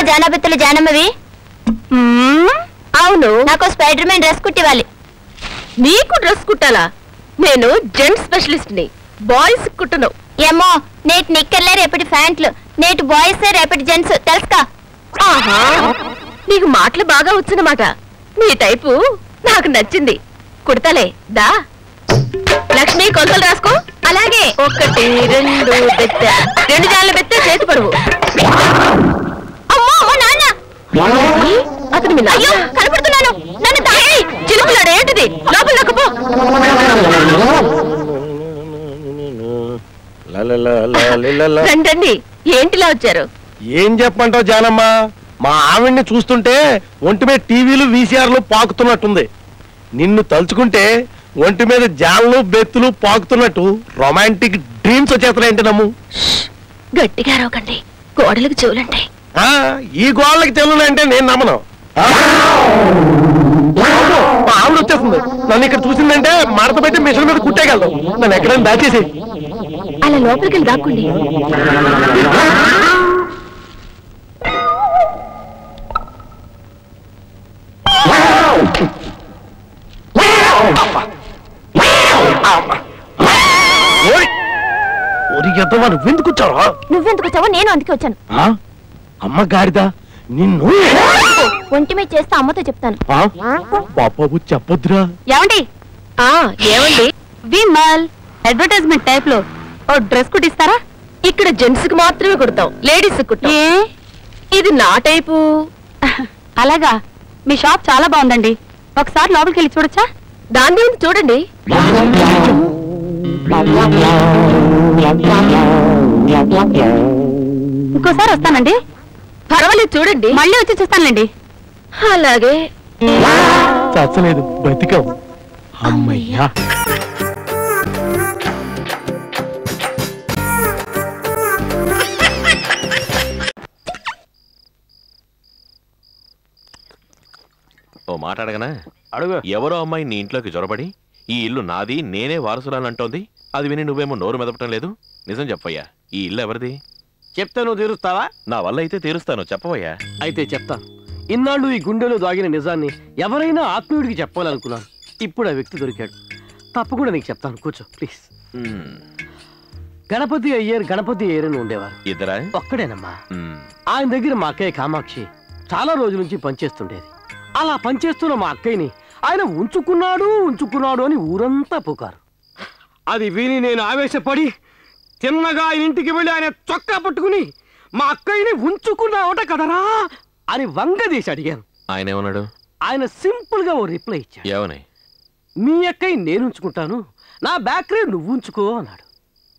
జానబెత్తులు జానమ్మవి? అవును. నాకు spider man dress కుట్టివ్వాలి. నీకు డ్రెస్ కుట్టాలా? నేను జెంట్స్ స్పెషలిస్ట్ ని, బాయ్స్ కుట్టను. ఏమో, నేటి నిక్కర్లే రేపటి ప్యాంట్లు, నేటి బాయ్స్ రేపటి జెంట్స్, తెలుసుకా? ఆహా, నీకు మాటలు బాగా వచ్చనమాట. నీ టైపు నాకు నచ్చింది. కుడతలే దా. లక్ష్మి, కొలతలు రాసుకో. అలాగే. 1 2 బెత్త, 2 జాన్ల బెత్త, చేతి పరువు. అమ్మో నాన్న, అతను మీ అయ్యో కనపడుతున్నాను. నన్ను చిలుపులాడు. ఏంటిది? లోపల నొక్కపో. రండి. ఏంటిలా వచ్చారు? ఏం చెప్పంటావు జానమ్మ? మా ఆవిడ్ని చూస్తుంటే ఒంటి మీద టీవీలు వీసీఆర్లు పాకుతున్నట్టుంది. నిన్ను తలుచుకుంటే ఒంటి మీద జాన్లు బెత్తులు పాకుతున్నట్టు రొమాంటిక్ డ్రీమ్స్ వచ్చేస్తున్నాయంటే నమ్ము. గట్టిగా అరవకండి, గోడలకు చెవులంటే. ఈ గోడలకి చెవులంటే నేను నమ్మను. మా ఆవిడ వచ్చేస్తుంది. నన్ను ఇక్కడ చూసిందంటే మడత పెట్టి మిషన్ మీద కుట్టేయగలదు. నన్ను ఎక్కడైనా దాచేసి అలా లోపలికి వెళ్ళి దాక్కోండి. నువ్వెందుకు వచ్చావా? నువ్వెందుకు వచ్చావో నేను అందుకే వచ్చాను. అమ్మ గాడిదా, నిన్ను ఒంటి మీద చేస్తే అమ్మతో చెప్తాను. పాపకు చెప్పొద్దురా. ఏమండి? ఏమండి? విమల్ అడ్వర్టైజ్మెంట్ టైప్ లో ఓ డ్రెస్ కుట్టిస్తారా? ఇక్కడ జెంట్స్ కి మాత్రమే కుడతాం, లేడీస్ కుట్టాం. ఇది నా టైపు. అలాగా? మీ షాప్ చాలా బాగుందండి. ఒకసారి లోపలికి వెళ్ళి చూడొచ్చా? దాన్ని చూడండి. ఇంకోసారి వస్తానండి. పర్వాలేదు, చూడండి. మళ్ళీ వచ్చి చూస్తానులేండి. అలాగే. చచ్చలేదు, బతికావు. అమ్మయ్యా. ఓ మాట అడగనా? అడుగు. ఎవరో అమ్మాయి నీ ఇంట్లోకి జొరబడి ఈ ఇల్లు నాది, నేనే వారసురాలంటోంది. అది విని నువ్వేమో నోరు మెదపటం లేదు. నిజం చెప్పయ్యా, ఈ ఇల్లు ఎవరిది? చెప్తే నువ్వు తీరుస్తావా? నా వల్ల అయితే తీరుస్తాను, చెప్పవయ్యా. అయితే చెప్తాను. ఇన్నాళ్ళు ఈ గుండెలో దాగిన నిజాన్ని ఎవరైనా ఆత్మీయుడికి చెప్పాలనుకున్నాను. ఇప్పుడు ఆ వ్యక్తి దొరికాడు. తప్పకుండా నీకు చెప్తాను, కూర్చో ప్లీజ్. గణపతి అయ్యర్ అని ఉండేవారు. ఇద్దరా? ఒక్కడేనమ్మా. ఆయన దగ్గర మా అక్కయ్య కామాక్షి చాలా రోజుల నుంచి పనిచేస్తుండేది. అలా పనిచేస్తున్న మా అక్కయ్యని ఆయన ఉంచుకున్నాడు అని ఊరంతా పుకారు. అది విని నేను ఆవేశపడి తిన్నగా ఆయన ఇంటికి వెళ్ళి ఆయన చొక్కా పట్టుకుని మా అక్కయ్యని ఉంచుకున్నావట కదరా అని వంగదీసి అడిగాను. ఆయన ఏమన్నాడు? ఆయన సింపుల్ గా ఓ రిప్లై ఇచ్చాడు. ఏమని? మీ అక్కయ్య నేను ఉంచుకుంటాను, నా బ్యాకరీ నువ్వు ఉంచుకో అన్నాడు.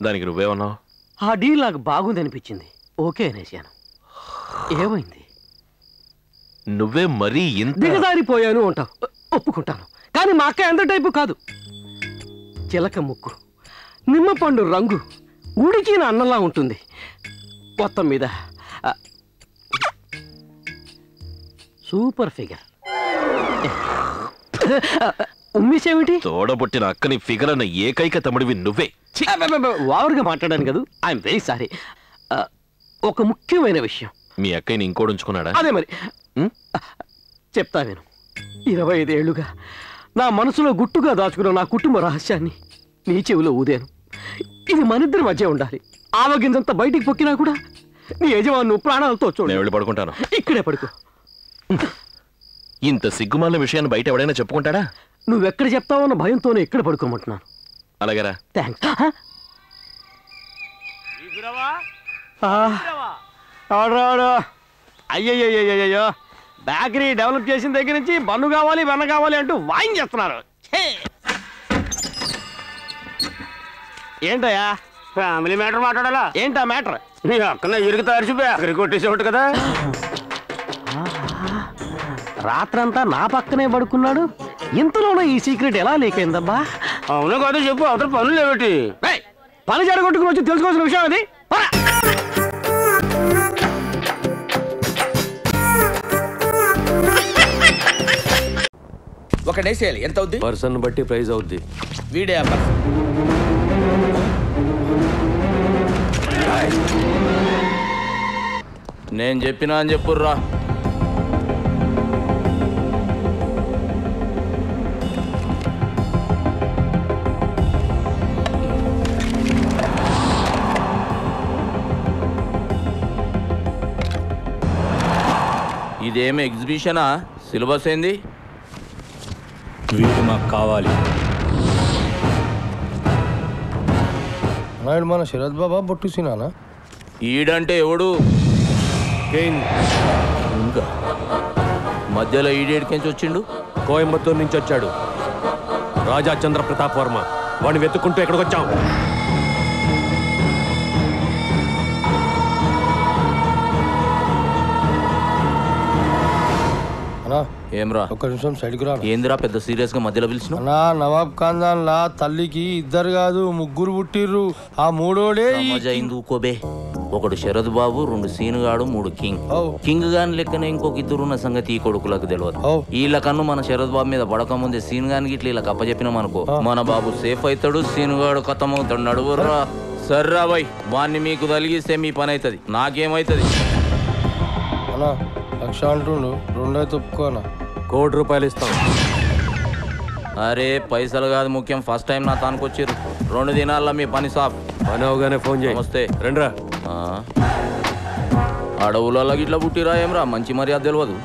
దానికి నువ్వేమన్నావు? ఆ డీల్ నాకు బాగుంది అనిపించింది, ఓకే అనేసాను. ఏమైంది? నువ్వే మరీ ఇంత దిగజారిపోయాను అంటావు, ఒప్పుకుంటాను. కానీ మా అక్క ఎంత టైపు కాదు. చిలక ముక్కు, నిమ్మపండు రంగు, ఉడికిన అన్నంలా ఉంటుంది. మొత్తం మీద సూపర్ ఫిగర్. ఉమ్మేసేమిటి? తోడబుట్టిన అక్కని ఫిగర్ అన్న ఏకైక తమ్ముడివి నువ్వే. వావరుగా మాట్లాడాను కదా, ఐఎమ్ వెరీ సారీ. ఒక ముఖ్యమైన విషయం. మీ అక్కయ్యని ఇంకోటి ఉంచుకున్నాడా? అదే మరి చెప్తా నేను. 25 ఏళ్లుగా నా మనసులో గుట్టుగా దాచుకున్న నా కుటుంబ రహస్యాన్ని నీ చెవిలో ఊదాను. ఇది మనిద్దరి మధ్య ఉండాలి. ఆవగింజంతా బయటికి పొక్కినా కూడా నీ యజమాను ప్రాణాలతో చూడు. నేను వెళ్ళి పడుకుంటాను. ఇక్కడే పడుకో. ఇంత సిగ్గుమాలిన విషయాన్ని బయట ఎవడైనా చెప్పుకుంటాడా? నువ్వెక్కడ చెప్తావన్న భయంతోనే ఇక్కడ పడుకోమంటున్నాను. అలాగేరా. థ్యాంక్స్. అయ్యయ్యో, బేకరీ డెవలప్ చేసిన దగ్గర నుంచి బన్ను కావాలి వెన్న కావాలి అంటూ వాయిన్ చేస్తున్నారు. ఏంటయ్యా ఫ్యామిలీ మ్యాటర్ మాట్లాడాలా? ఏంటా మ్యాటర్? నీ అక్కన ఇరుగు తరిచి బేకరీ కొట్టేసేవాడు కదా. రాత్రంతా నా పక్కనే పడుకున్నాడు. ఇంతలోనే ఈ సీక్రెట్ ఎలా లేకైందబ్బా? అవును కాదు చెప్పు, అవతల పనులు లేవటి? పని జరగొట్టుకుని వచ్చి తెలుసుకోవాల్సిన విషయం అది. ఒక డే చేయాలి. ఎంత అవుద్ది? పర్సన్ బట్టి ప్రైస్ అవుద్ది. వీడే ఆ పర్సన్. నేను చెప్పినా అని చెప్పుర్రా. ఇదేమి ఎగ్జిబిషనా? సిలబస్ ఏంది? వీడు మాకు కావాలి. మన శరత్ బాబా బొట్టు సినానా? ఈడంటే ఎవడు? ఇంకా మధ్యలో ఈడేడికెంచి వచ్చిండు? కోయంబత్తూరు నుంచి వచ్చాడు, రాజా చంద్ర ప్రతాప్ వర్మ. వాడిని వెతుక్కుంటూ ఎక్కడికి వచ్చాం? ఏమ్రా? ఒక్క నిమిషం సైడ్కి రా. ఏందిరా పెద్ద సీరియస్ గా మధ్యలో పిలిచిన? అన్నా, నవాబ్ ఖాన్దాన్ లా తల్లికి 2 కాదు 3 పుట్టిర్రు. ఆ 3ఓడే ఊకోబే. ఒకడు శరద్ బాబు, 2 సీనుగాడు, 3 కింగ్. కింగ్ గాని లెక్కనే ఇంకొక 2 ఉన్న సంగతి ఈ కొడుకులకు తెలియదు. వీళ్ళ కన్ను మన శరద్ బాబు మీద పడక ముందే సీన్ గానికి ఇట్లా ఇలా కప్పచెప్పినాం అనుకో, మన బాబు సేఫ్ అవుతాడు, సీనుగాడు ఖతమవుతాడు. నడువుర్రా. సర్రా బాయ్, వాణ్ణి మీకు తలిగిస్తే మీ పని అవుతుంది, నాకేమవుతుంది? అన్నా 1,00,000 అంటుండు, 2 అయితే ఒప్పుకోనా? ₹1 కోటి ఇస్తాం. అరే పైసలు కాదు ముఖ్యం, ఫస్ట్ టైం నా తానుకొచ్చారు. 2 దినాల్లో మీ పని సాఫ్. పని అవగానే ఫోన్ చేయి. నమస్తే. రండిరా. అడవులలో ఇట్లా పుట్టిరా ఏమ్రా? మంచి మర్యాద తెలియదు.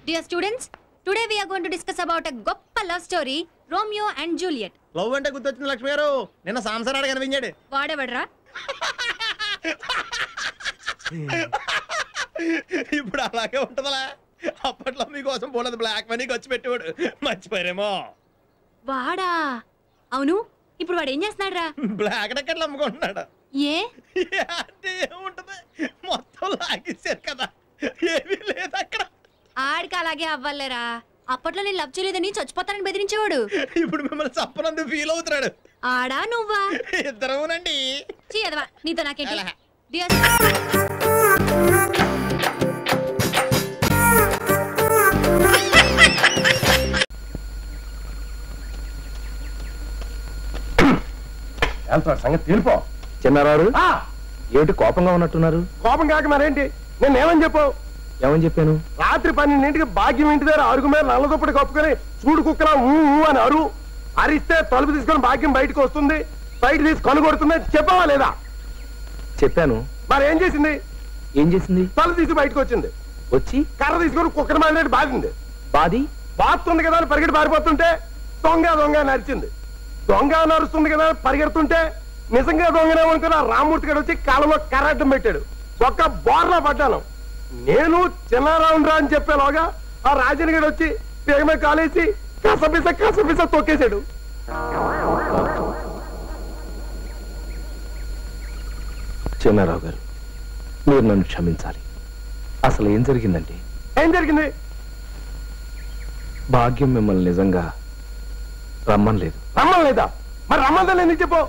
Dear students, today we are going to discuss about a goppa love story, Romeo and Juliet. Love అంటే గుర్తొచ్చింది లక్ష్మి గారు, నిన్న సాంసరాడు కనిపించాడు. వాడేవడ్రా? ఇప్పుడు అలాగే ఉంటదలా. అప్పట్లో మీకోసం పోలేదు బ్లాక్ మనీ ఖర్చు పెట్టేవాడు, మర్చిపోయారేమో. వాడా? అవును, ఇప్పుడు వాడు ఏం చేస్తున్నాడు రా? బ్లాక్ టికెట్లు అమ్ముకుంటున్నాడు. ఏ అంటే ఏముంటది, మొత్తం లాగేశారు కదా, ఏమీ లేదు అక్కడ. ఆడికి అలాగే అవ్వాలేరా. అప్పట్లో నేను లవ్ చేయలేదని చచ్చిపోతానని బెదిరించేవాడు. ఇప్పుడు మిమ్మల్ని చప్పనందుకు ఫీల్ అవుతున్నాడు. ఆడా నువ్వా? ఇద్దరునండి. చీయదవా, నీతో నాకేంటి? Dear సంగతి తీర్పో. చిన్నారారు ఏమిటి కోపంగా ఉన్నట్టున్నారు? కోపం కాక మరేంటి, నేను ఏమని చెప్పావు? ఏమని చెప్పాను? రాత్రి 12ంటికి భాగ్యం ఇంటి దగ్గర అరుగు మీద నల్లదుప్పటి కప్పుకొని చూడు కుక్కలా ఊ అని అరిస్తే తలుపు తీసుకొని భాగ్యం బయటకు వస్తుంది, బయట తీసి కనుగొడుతుంది. చెప్పావా లేదా? చెప్పాను. మరి ఏం చేసింది? తలుపు తీసి బయటకు వచ్చింది. వచ్చి కర్ర తీసుకొని కుక్కర్ మాదిరి బాధింది. బాగుతుంది కదా అని పరిగెట్టి పారిపోతుంటే దొంగ నరిచింది. దొంగ నరుస్తుంది కదా పరిగెడుతుంటే నిజంగా దొంగనే అనుకున్న రామూర్తి గారు వచ్చి కాలంలో కర్రడ్డం పెట్టాడు. ఒక్క బోర్లా పడ్డాను. నేను చిన్నారావురా అని చెప్పేలోగా ఆ రాజన్ గడు వచ్చి పేగమే కాలేసి కసపిస తొక్కేశాడు. చిన్నారావు గారు, మీరు నన్ను క్షమించాలి. అసలు ఏం జరిగిందంటే? ఏం జరిగింది? భాగ్యం మిమ్మల్ని నిజంగా రమ్మనలేదు. రమ్మలేదా? మరి రమ్మందని ఎందుకు చెప్పు?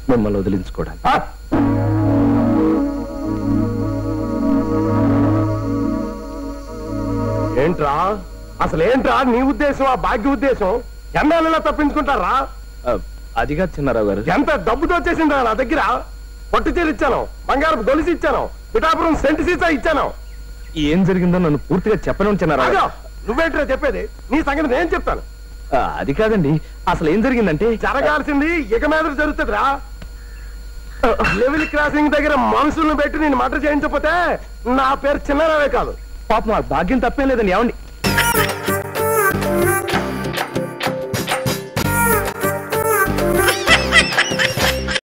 మిమ్మల్ని వదిలించుకోవడానికి. ఏంట్రా అసలు ఏంట్రా నీ ఉద్దేశం, ఆ భాగ్య ఉద్దేశం? ఎన్నాళ్ళలా తప్పించుకుంటారా? అదిగా చిన్నారావు గారు, ఎంత డబ్బుతో వచ్చేసిందా నా దగ్గర? పట్టు చీర ఇచ్చాను, బంగారపు గొలుసు ఇచ్చాను, పిఠాపురం సెంటు సీసా ఇచ్చాను. ఏం జరిగిందో నన్ను పూర్తిగా చెప్పను చిన్నారావు. నువ్వేంట్రా చెప్పేది? నీ సంగతి నేను చెప్తాను. అది కాదండి, అసలు ఏం జరిగిందంటే జరగాల్సింది ఇక మీద జరుగుతుందిరా. లెవెల్ క్రాసింగ్ దగ్గర మనుషులను పెట్టి నేను మటర్ చేయించకపోతే నా పేరు చిన్నారావే కాదు. పాపం ఆ భాగ్యం తప్పేం లేదండి. ఏమండి,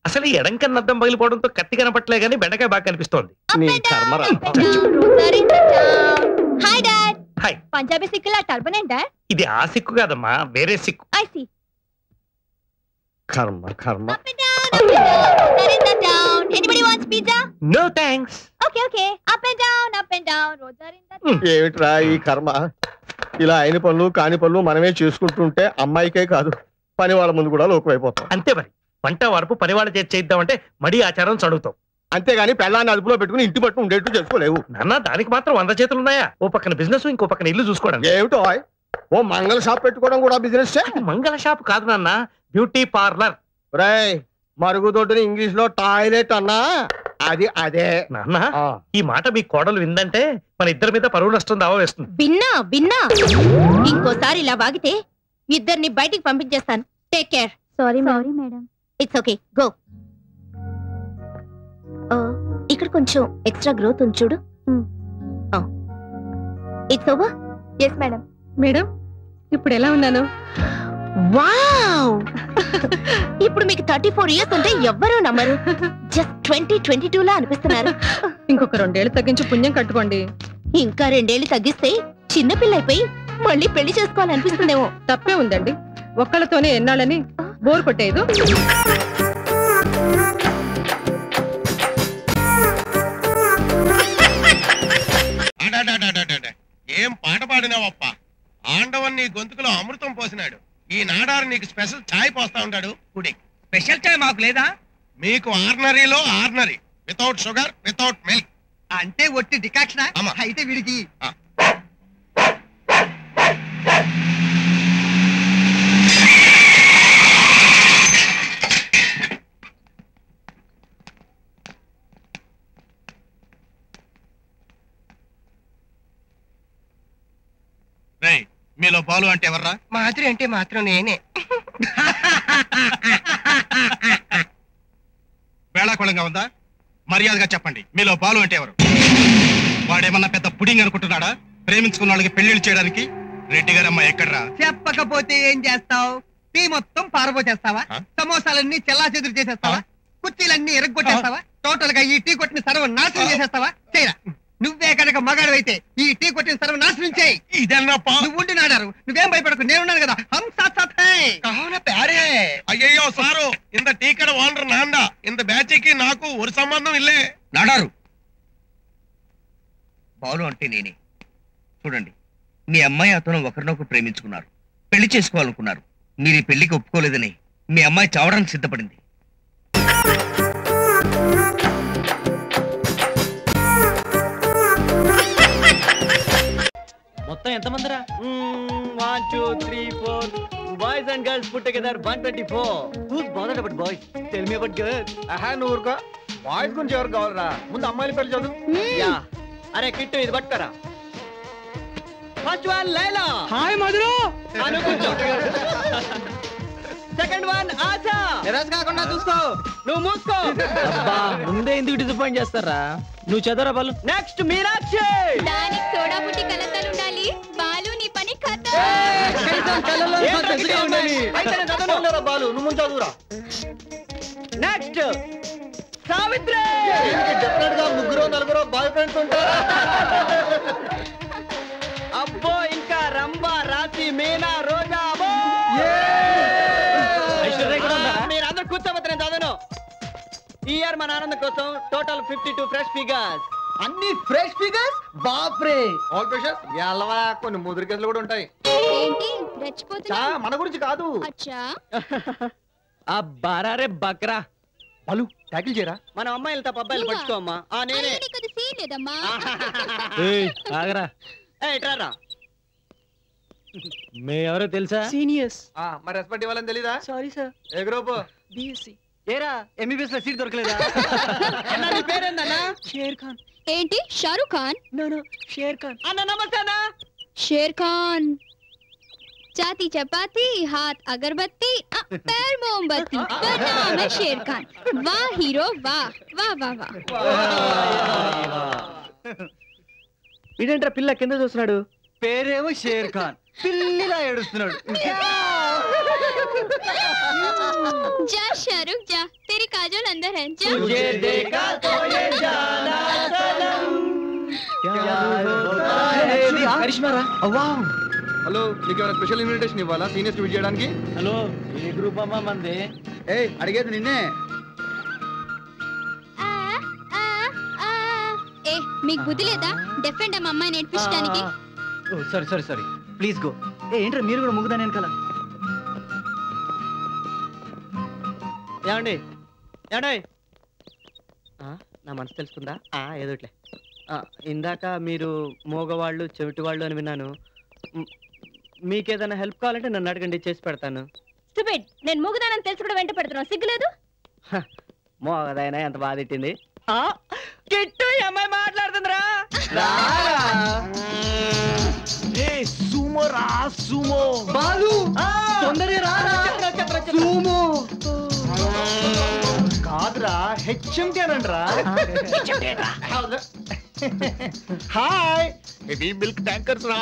అసలు ఎడం కన్నా అద్దం పగిలిపోవడంతో కత్తి కనపట్లే గానీ బెండకాయ బాగా కనిపిస్తోంది. నీ కర్మరా. Hi dad. హాయ్. పంజాబీ సిక్కులా టర్బన్ ఏంటా? ఇది ఆ సిక్కు కాదమ్మా, వేరే సిక్కు. I see. కర్మ. Up and down, roads are down. Anybody wants pizza? No thanks. Okay. Up and down, roads are in the town. ఏమిట్రా ఈ కర్మ? ఇలా అయిన పనులు కాని పనులు మనమే చేసుకుంటుంటే అమ్మాయికే కాదు పని వాళ్ళ ముందు కూడా లోకమైపోతాం. అంతే మరి, వంట వరపు పనివాళ్ళ చేద్దామంటే మడి ఆచారం చదువుతాం. అంతేగాని పెళ్ళాన్ని అదుపులో పెట్టుకుని ఇంటి పట్టు ఉండేట్టు చేసుకోలేవు. నాన్న, దానికి మాత్రం 100 చేతులు ఉన్నాయా? ఓ పక్కన బిజినెస్, ఇంకో పక్కన ఇల్లు చూసుకోవడానికి. ఏమిటో ఓ మంగళ షాప్ పెట్టుకోవడం కూడా బిజినెస్. మంగళ షాప్ కాదు నాన్న, బ్యూటీ పార్లర్. రాయ్ మరుగుదొడ్డుని ఇంగ్లీష్ లో టాయిలెట్ అన్నా అది అదే. నాన్న ఈ మాట మీ కోడలు విందంటే మన ఇద్దరి మీద పరువు నష్టం దావా వేస్తుంది. విన్నా ఇంకోసారి ఇలా వాగితే ఇద్దరిని బయటికి పంపించేస్తాను. Take care. Sorry madam. It's okay, go. ఇక్కడ కొంచెం ఎక్స్ట్రా గ్రోత్ ఉంది చూడు. It's over. Yes madam. Madam ఇప్పుడు ఎలా ఉన్నాను? వావ్ ఇప్పుడు మీకు 34 ఇయర్స్ ఉంటే ఎవ్వరూ నమ్మరు. జస్ట్ 2022 లా అనిపిస్తున్నారు. ఇంకొక 2 ఏళ్ళు తగ్గించి పుణ్యం కట్టుకోండి. ఇంకా 2 ఏళ్ళు తగ్గిస్తే చిన్నపిల్ల అయిపోయి మళ్ళీ పెళ్లి చేసుకోవాలనిపిస్తుందేమో. తప్పే ఉందండి, ఒక్కళ్ళతోనే ఎన్నాళ్ళని బోర్ కొట్టేదు. ఏం పాట పాడినావప్ప. ఆండవన్ నీ గొంతుకులో అమృతం పోసినాడు. ఈ నాడారు నీకు స్పెషల్ ఛాయ్ పోస్తా ఉంటాడు. కుడి స్పెషల్ చాయ్ మాకు లేదా? మీకు ఆర్డినరీలో ordinary, without sugar without milk. అంటే ఒట్టి డికాక్షనా? అయితే వీడికి మీలో బాలు అంటే ఎవర్రా? మాధురి అంటే మాత్రం నేనే. వేళాకుళంగా ఉందా? మర్యాదగా చెప్పండి, మీలో బాలు అంటే ఎవరు? వాడేమన్నా పెద్ద పుడింగ్ అనుకుంటున్నాడా? ప్రేమించుకున్న వాళ్ళకి పెళ్లిళ్ళు చేయడానికి? రెడ్డి గారమ్మ ఎక్కడ్రా? చెప్పకపోతే ఏం చేస్తావు? టీ మొత్తం పారబోచేస్తావా? సమోసాలన్నీ చెల్లా చెదురు చేసేస్తావా? కుర్చీలన్నీ ఎరగొట్టేస్తావా? టోటల్ గా ఈ టీ కొట్టిన సర్వనాశనం చేసేస్తావా? చేయరా. నువ్వే కనుక మగాడు ఈ టీ కొట్టిన సర్వనాశనం చేయి. ఇదన్నప్పా నువ్వు ఉండి నాడారు. నువ్వేం భయపడకు, నేనున్నాను కదా. హం సాత్ సాత్ హై. కహోనా ప్యారే. అయ్యయ్యో సారు, ఇంత టీ కడ ఓనర్ నాందా. ఇంత బ్యాచ్కి నాకు ఒక సంబంధం ఇల్లే. నాడారు బాలు అంటే నేనే. చూడండి, మీ అమ్మాయి అతను ఒకరినొకరు ప్రేమించుకున్నారు, పెళ్లి చేసుకోవాలనుకున్నారు. మీరు ఈ పెళ్లికి ఒప్పుకోలేదని మీ అమ్మాయి చావడానికి సిద్ధపడింది. మొత్తం ఎంతమందిరా? 1 2 3 4 boys and girls put together 124. Who's bothered about boys? Tell me about girls. ఊరుకో, బాయ్స్ గురించి ఎవరు కావాలరా? ముందు అమ్మాయిల పెళ్లి చదువు. యా. అరే కిట్టు ఇది పట్టుకరా. First one Laila. హాయ్ మధురు. అను కూర్చో. Second one ASHA. నిరాశ కాకుండా చూసుకో. నువ్వు మూసుకో. అబ్బా ముందే ఎందుకు డిసప్పాయింట్ చేస్తారా? నువ్వు చదవరా బాలు. నెక్స్ట్ మీనాక్షి. దానికి సోడా బుట్టి కలతలు ఉండాలి. బాలు నీ పని ఖతం. బాలు నువ్వు ముందు చదువురా. నెక్స్ట్ సావిత్రి. డెఫినెట్ గా 3 4 బాయ్ ఫ్రెండ్స్ ఉంటారా? అబ్బో ఇంకా రంభ, రాశి, మీనా, రోజా. మీరందరూ కూర్చోబోతే నేను చదవను. ఈ ఇయర్ మన ఆనందం కోసం టోటల్ 52 ఫ్రెష్ ఫిగర్స్. అన్ని ఫ్రెష్ ఫిగర్స్? బాప్రే. All freshers? యాలవా, కొన్ని ముదురు కేసులు కూడా ఉంటాయి. ఏంటి రెచ్చిపోతున్నా? మన గురించి కాదు. అచ్చా. అబ్బారే బక్రా. బాలు ట్యాకిల్ చేయరా. మన అమ్మాయిలు తప్ప అబ్బాయిలు పట్టుకోమ్మా. నేనే. నీకు సీన్ లేదమ్మా. ఆగరా. ఇట్రారా. మే ఎవరో తెలుసా? సీనియర్స్. మరి రెస్పెక్ట్ ఇవ్వాలని తెలీదా? Sorry sir. ఏ గ్రూప్? బిఎస్సి. ఏరా ఎంబీబీఎస్ లో సీట్ దొరకలేదా? నీ పేరేందన్నా? షేర్ ఖాన్. ఏంటి షారుఖ్ ఖాన్? నో షేర్ ఖాన్. అన్న నమస్తే అన్న. షేర్ ఖాన్. చాతి చపాతి, हाथ अगरबत्ती, पैर मोमबत्ती, नाम है शेर खान. वाह हीरो वाह वाह वाह वाह. ఇదేంట్రా పిల్ల కింద చూస్తున్నాడు? పేరేమో షేర్ ఖాన్, పిల్లిలా ఏడుస్తున్నాడు. जा शाहरुख जा, तेरी काजल अंदर है. जा. तुझे देखा तो ये जाना सनम. కరిష్మా రా. వావ్. హలో, నీకు ఏమైనా స్పెషల్ ఇన్విటేషన్ ఇవ్వాలా సీనియర్స్ విజిట్ చేయడానికి? హలో, ఏ గ్రూప్ అమ్మా మంది? అడిగేది నిన్నే. ఏ మీకు బుద్ధి లేదా? డెఫెండ్ అమ్మ అమ్మాయి నేర్పించడానికి. Sorry please go. ఏంట్రా మీరు కూడా ముగ్గుదా నేను కల. ఏమండి నా మనసు తెలుసుకుందా? ఏదోట్లే. ఇందాక మీరు మోగవాళ్ళు చెవిటి వాళ్ళు అని విన్నాను. మీకేదైనా హెల్ప్ కావాలంటే నన్ను అడగండి, చేసి పెడతాను. స్టూపిడ్, నేను మూగదానని తెలుసు కూడా వెంట పెడుతున్నావు, సిగ్గులేదు? మోగదైనా ఎంత బాధ తిట్టింది. కిట్టు అమ్మాయి మాట్లాడుతుందిరా. కాదురా హెచ్ఎంటీ అనండ్రా. హాయ్, హెవీ మిల్క్ ట్యాంకర్స్ రా.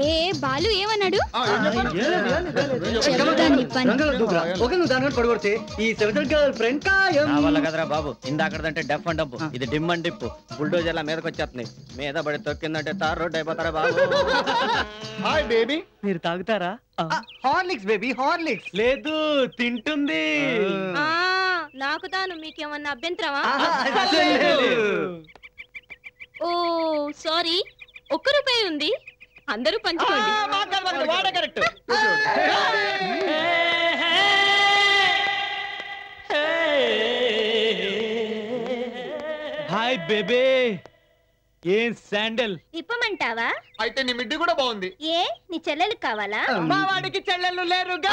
ఏ బాలు ఏమన్నాడు? పడగొడితే ఈ గర్ల్ ఫ్రెండ్ వల్ల కదరా బాబు. ఇందాకదంటే డెఫ్ అండ్ డబ్బు, ఇది డిమ్ అండ్ డిప్పు. బుల్డోజర్ లా మీదకి వచ్చేస్తుంది. మీద పడి తొక్కిందంటే తార్ రోడ్ అయిపోతారా బాబు. హాయ్ బేబీ, మీరు తాగుతారా? Horlicks baby, Horlicks. లేదు, తింటుంది. నాకు తాను మీకేమన్నా అభ్యంతరమా? ఓ సారీ, ₹1 ఉంది, అందరూ పంచుకోండి. హాయ్ బేబే, ఏం శాండల్ ఇప్పమంటావా? అయితే నీ మిడ్డి కూడా బాగుంది. ఏ నీ చెల్లెలు కావాలా? మా వాడికి చెల్లెళ్ళు లేరుగా.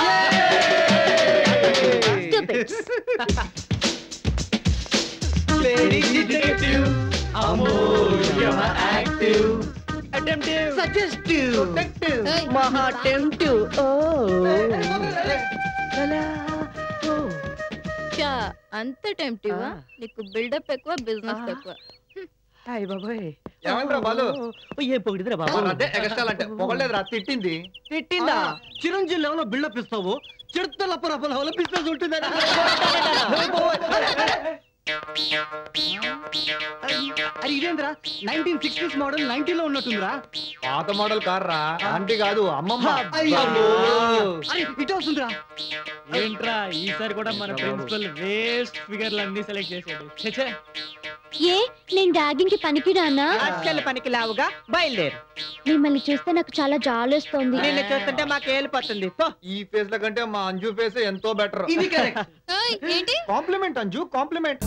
అంత టెంప్టివ్? నీకు బిల్డప్ ఎక్కువ, బిజినెస్ ఎక్కువ. ఏమంటారా బాలు? ఏ పొగిడిదిరా బాబు? అదే ఎక్స్ట్రా అంటే పొగలేదురా, తిట్టింది. తిట్టిందా? చిరంజీవి లెవెల్లో బిల్డప్ ఇస్తావు, చిరుత లప్ప లెవెల్లో బిజినెస్ ఉంటుంది. అది ఇదేంద్రా, 1960s మోడల్ 90లో ఉన్నట్టుందిరా. పాత మోడల్ కార్ రా, ఆంటీ కాదు అమ్మమ్మ. ఇటు వస్తుందిరా. ఏంట్రా ఈసారి కూడా మన ప్రిన్సిపల్ వేస్ట్ ఫిగర్లు అన్ని సెలెక్ట్ చేసాడు. ఏ నేను ర్యాగింగ్ కి పనికిరానా? అస్సలు పనికి లావుగా బయలుదేరు. మిమ్మల్ని చూస్తే నాకు చాలా జాలేస్తోంది. నిన్ను చూస్తుంటే మాకు ఏలిపోతుంది. ఈ ఫేస్ ల కంటే మా అంజు ఫేస్ ఎంతో బెటర్. ఇది కరెక్ట్. ఏంటి కాంప్లిమెంట్ అంజు, కాంప్లిమెంట్.